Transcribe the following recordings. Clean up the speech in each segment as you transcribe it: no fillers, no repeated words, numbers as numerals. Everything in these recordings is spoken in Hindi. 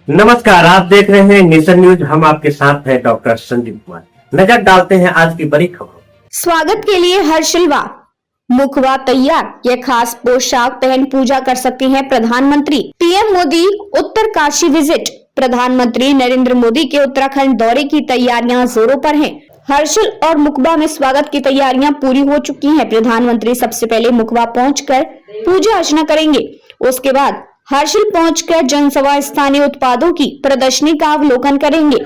नमस्कार, आप देख रहे हैं नेशन न्यूज। हम आपके साथ हैं डॉक्टर संजीव कुमार। नजर डालते हैं आज की बड़ी खबरों। स्वागत के लिए हर्षिलवा मुखवा तैयार। यह खास पोशाक पहन पूजा कर सकते हैं प्रधानमंत्री। PM Modi Uttarkashi visit. प्रधानमंत्री नरेंद्र मोदी के उत्तराखंड दौरे की तैयारियां जोरों पर हैं। हर्षिल और मुखबा में स्वागत की तैयारियां पूरी हो चुकी हैं। प्रधानमंत्री सबसे पहले मुखबा पहुंचकर पूजा अर्चना करेंगे। उसके बाद हर्षिल पहुंचकर जनसभा स्थानीय उत्पादों की प्रदर्शनी का अवलोकन करेंगे।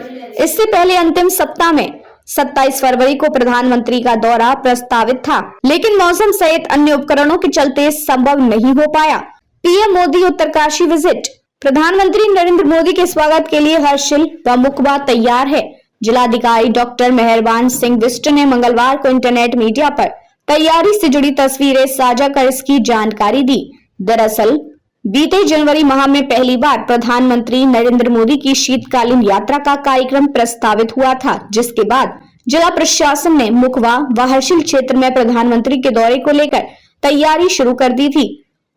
इससे पहले अंतिम सप्ताह में 27 फरवरी को प्रधानमंत्री का दौरा प्रस्तावित था, लेकिन मौसम सहित अन्य उपकरणों के चलते संभव नहीं हो पाया। PM Modi Uttarkashi visit. प्रधानमंत्री नरेंद्र मोदी के स्वागत के लिए हर्षिल व मुखबा तैयार है। जिलाधिकारी डॉक्टर मेहरबान सिंह बिष्ट ने मंगलवार को इंटरनेट मीडिया पर तैयारी से जुड़ी तस्वीरें साझा कर इसकी जानकारी दी। दरअसल बीते जनवरी माह में पहली बार प्रधानमंत्री नरेंद्र मोदी की शीतकालीन यात्रा का कार्यक्रम प्रस्तावित हुआ था, जिसके बाद जिला प्रशासन ने मुखवा व हर्षिल क्षेत्र में प्रधानमंत्री के दौरे को लेकर तैयारी शुरू कर दी थी।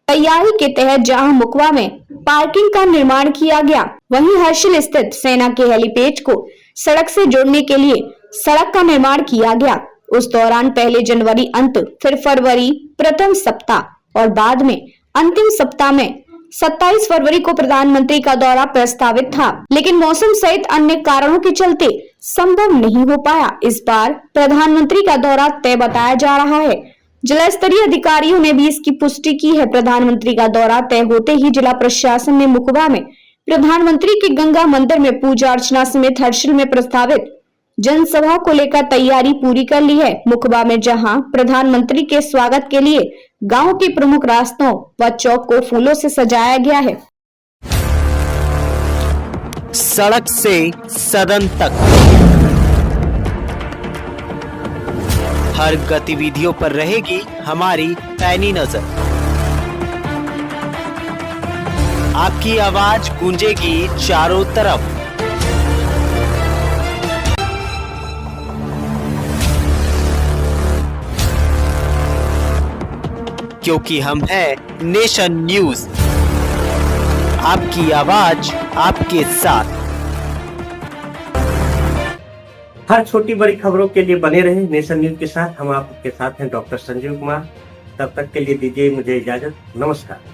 तैयारी के तहत जहां मुखवा में पार्किंग का निर्माण किया गया, वहीं हर्षिल स्थित सेना के हेलीपैड को सड़क से जोड़ने के लिए सड़क का निर्माण किया गया। उस दौरान पहले जनवरी अंत, फिर फरवरी प्रथम सप्ताह और बाद में अंतिम सप्ताह में 27 फरवरी को प्रधानमंत्री का दौरा प्रस्तावित था, लेकिन मौसम सहित अन्य कारणों के चलते संभव नहीं हो पाया। इस बार प्रधानमंत्री का दौरा तय बताया जा रहा है। जिला स्तरीय अधिकारियों ने भी इसकी पुष्टि की है। प्रधानमंत्री का दौरा तय होते ही जिला प्रशासन ने मुखबा में प्रधानमंत्री के गंगा मंदिर में पूजा अर्चना समेत हर्षिल में प्रस्तावित जनसभा को लेकर तैयारी पूरी कर ली है। मुखबा में जहां प्रधानमंत्री के स्वागत के लिए गांव के प्रमुख रास्तों व चौक को फूलों से सजाया गया है। सड़क से सदन तक हर गतिविधियों पर रहेगी हमारी पैनी नजर। आपकी आवाज गूंजेगी चारों तरफ। क्योंकि हम हैं नेशन न्यूज, आपकी आवाज आपके साथ। हर छोटी बड़ी खबरों के लिए बने रहे नेशन न्यूज के साथ। हम आपके साथ हैं डॉक्टर संजीव कुमार। तब तक के लिए दीजिए मुझे इजाजत। नमस्कार।